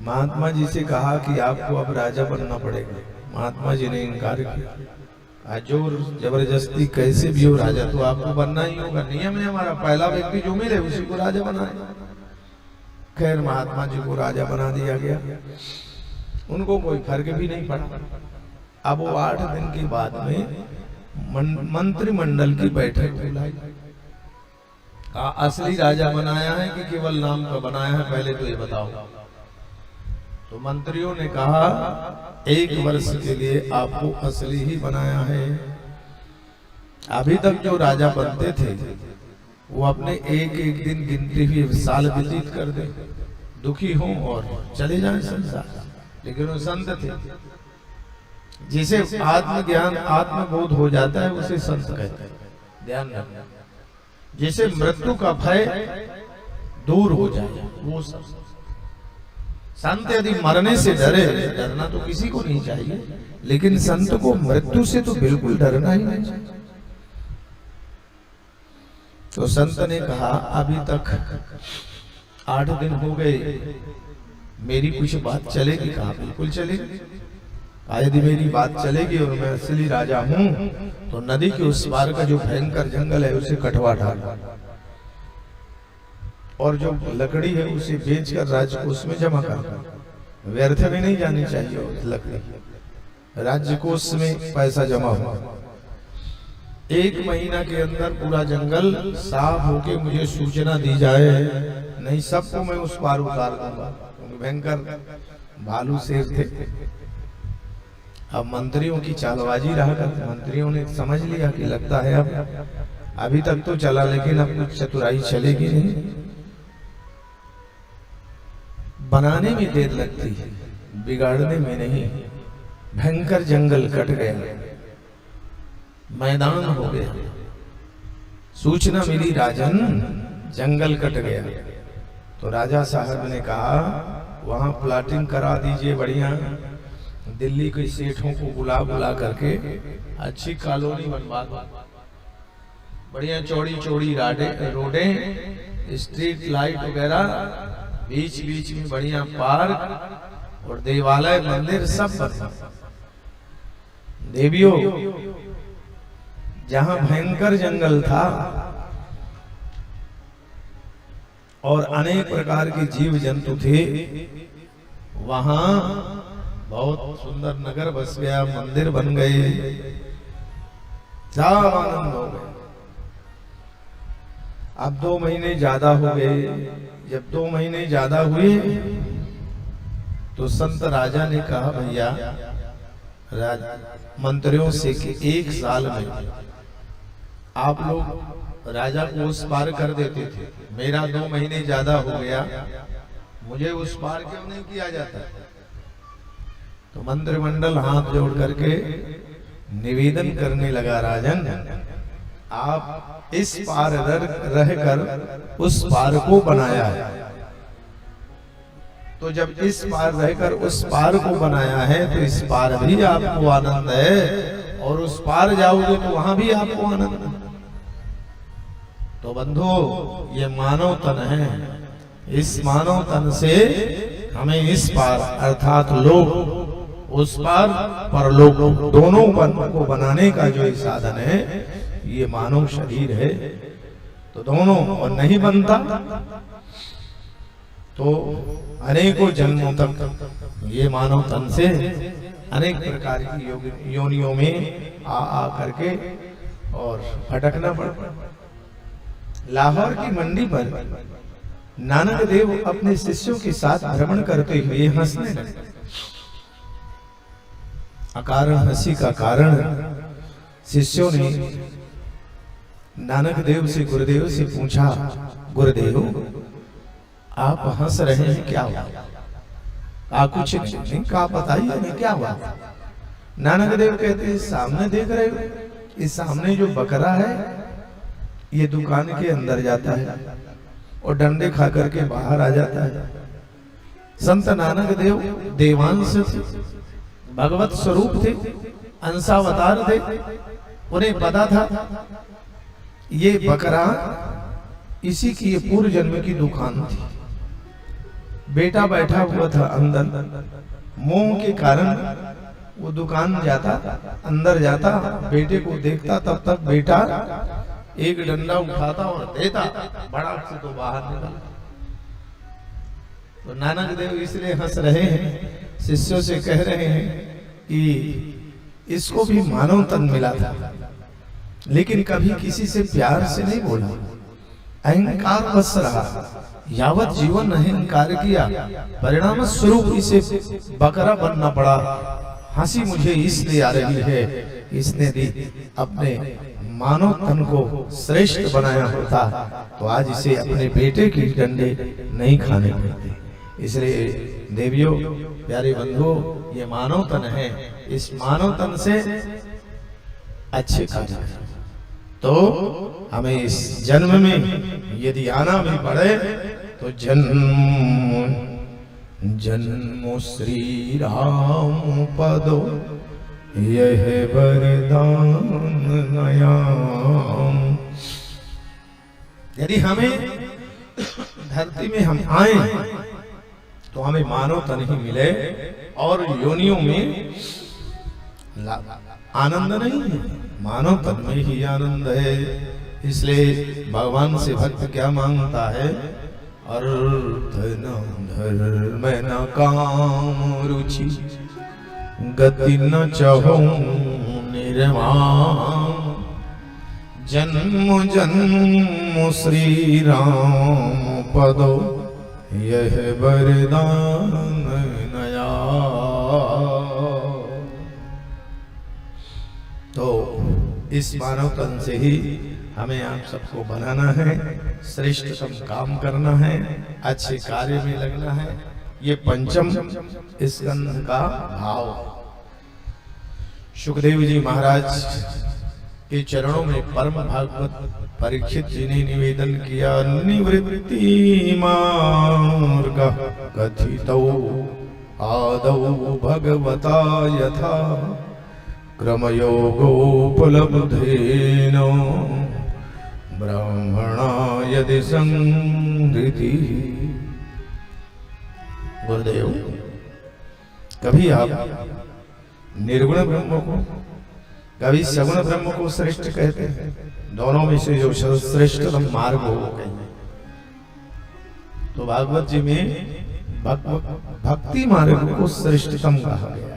महात्मा जी से कहा कि आपको अब राजा बनना पड़ेगा। महात्मा जी ने इनकार किया, आज जोर जबरदस्ती कैसे भी हो राजा तो आपको बनना ही होगा, नियम है हमारा, पहला व्यक्ति जो मिले उसी को राजा बनाए। खैर महात्मा जी को राजा बना दिया गया, उनको कोई फर्क भी नहीं पड़ा। अब वो 8 दिन के बाद में मंत्रिमंडल की बैठक बुलाई, असली राजा बनाया है कि केवल नाम का बनाया है, पहले तो ये बताओ। तो मंत्रियों ने कहा 1 वर्ष के लिए आपको असली ही बनाया है। अभी तक जो राजा बनते थे वो अपने एक एक दिन गिनते हुए साल व्यतीत कर दे, दुखी हों और चले जाएं संसार। लेकिन वो संत थे, जिसे आत्मज्ञान आत्मबोध हो जाता है उसे संत कहते हैं, ध्यान रखना। जिसे मृत्यु का भय दूर हो जाए वो संत। यदि मरने से डरे, डरना तो किसी को नहीं चाहिए, लेकिन संत को मृत्यु से तो बिल्कुल डरना ही नहीं चाहिए। तो संत ने कहा अभी तक 8 दिन हो गए, मेरी कुछ बात चलेगी? कहा बिल्कुल चलेगी। यदि मेरी बात चलेगी और मैं असली राजा हूं तो नदी के उस पार का जो भयंकर जंगल है उसे कटवा डाल, और जो लकड़ी है उसे बेचकर राजकोष में जमा कर, व्यर्थ में नहीं जानी चाहिए लकड़ी, राजकोष में पैसा जमा हो। 1 महीना के अंदर पूरा जंगल साफ होके मुझे सूचना दी जाए, नहीं सबको मैं उस पार उतार दूंगा। भयंकर भालू शेर थे। अब मंत्रियों की चालबाजी रहा करती, मंत्रियों ने समझ लिया कि लगता है अब अभी तक तो चला लेकिन अब कुछ चतुराई चलेगी नहीं, बनाने में देर लगती है, बिगाड़ने में नहीं। भयंकर जंगल कट गया, मैदान हो गया, सूचना मिली राजन जंगल कट गया। तो राजा साहब ने कहा वहां प्लाटिंग करा दीजिए, बढ़िया दिल्ली के सेठों को बुला बुला करके अच्छी कॉलोनी बनवा दो, बढ़िया चौड़ी चौड़ी रोडें, स्ट्रीट लाइट वगैरह, बीच बीच में बढ़िया पार्क और देवालय मंदिर सब बनवा। देवियों, जहां भयंकर जंगल था और अनेक प्रकार के जीव जंतु थे, वहां बहुत सुंदर नगर बस गया, मंदिर बन गए, सब आनंद हो गए। अब 2 महीने ज्यादा हो गए। जब 2 महीने ज्यादा हुए तो संत राजा ने कहा भैया मंत्रियों से कि 1 साल में आप लोग राजा को उस पार कर देते थे, मेरा 2 महीने ज्यादा हो गया, मुझे उस पार क्यों नहीं किया जाता? तो मंत्रिमंडल हाथ जोड़ करके निवेदन करने लगा, राजन आप इस पार रहकर उस पार को बनाया है, तो जब इस पार रहकर उस पार को बनाया है तो इस पार भी आपको आनंद है, और उस पार जाओगे तो वहां भी आपको आनंद है। तो बंधु, ये मानव तन है, इस मानव तन से हमें इस पार अर्थात लोक उस पार परलोक दोनों को बनाने का जो साधन है ये मानव शरीर है। तो दोनों और नहीं बनता तो अनेकों जन्मों तक ये मानव तन से अनेक प्रकार की योनियों में आ करके और भटकना पड़ता। लाहौर की मंडी पर नानक देव अपने शिष्यों के साथ भ्रमण करते हुए हंसने लगे। अकारण हंसी का कारण शिष्यों ने नानक देव से गुरुदेव से पूछा, गुरुदेव आप हंस रहे हैं, क्या हुआ? कुछ नहीं, कहा बताइए नहीं क्या हुआ? नानक देव कहते हैं सामने देख रहे हो, इस सामने जो बकरा है ये दुकान के अंदर जाता है और डंडे खा करके बाहर आ जाता है। संत नानक देव देवांश भगवत स्वरूप थे, अंशावतार थे, उन्हें पता था ये बकरा इसी की ये पूर्व जन्म की दुकान थी। बेटा बैठा हुआ था अंदर, मोह के कारण वो दुकान जाता, अंदर जाता, बेटे को देखता, तब तक बेटा एक डंडा उठाता और देता, बड़ा से तो बाहर निकल। तो नानक देव इसलिए हंस रहे हैं, शिष्यों से कह रहे हैं कि इसको भी मानव तन मिला था, लेकिन कभी किसी से प्यार से नहीं बोला, अहंकार बस रहा, यावत जीवन अहंकार किया, परिणाम स्वरूप इसे बकरा बनना पड़ा। हंसी मुझे इसलिए आ रही है, इसने दी अपने मानव तन को श्रेष्ठ बनाया होता तो आज इसे अपने बेटे की डंडे नहीं खाने पड़ते। इसलिए देवियों, प्यारे बंधुओं, ये मानव तन है, इस मानव तन से अच्छे कार्य करें तो हमें इस जन्म में यदि आना भी पड़े तो जन्म जन्मो श्री राम पदो यह वरदान नया। यदि हमें धरती में हम आए तो हमें मानव तन ही मिले और योनियों में आनंद नहीं है, मानव तन में ही आनंद है। इसलिए भगवान से भक्त क्या मांगता है? अर्थ न धर्म न काम रुचि गति न चहु निर्माण जन्म जन्म श्री राम पदो यह वरदान नया। तो इस मानव तन से ही हमें आप सबको बनाना है, श्रेष्ठतम काम करना है, अच्छे कार्य में लगना है। ये पंचम स्कंद का भाव सुखदेव जी महाराज के चरणों में परम भागवत परीक्षित जी ने निवेदन किया। निवृत्ति मार्ग कथितो आदौ भगवता यथा क्रमयोगोपलब्धेन ब्राह्मणा यदि संगृति। गुरुदेव, कभी आप निर्गुण ब्रह्म को, कभी सगुण ब्रह्म को श्रेष्ठ कहते हैं, दोनों में से जो श्रेष्ठतम मार्ग हो कहेंगे। तो भागवत जी में भक्ति मार्ग को श्रेष्ठतम कहा गया।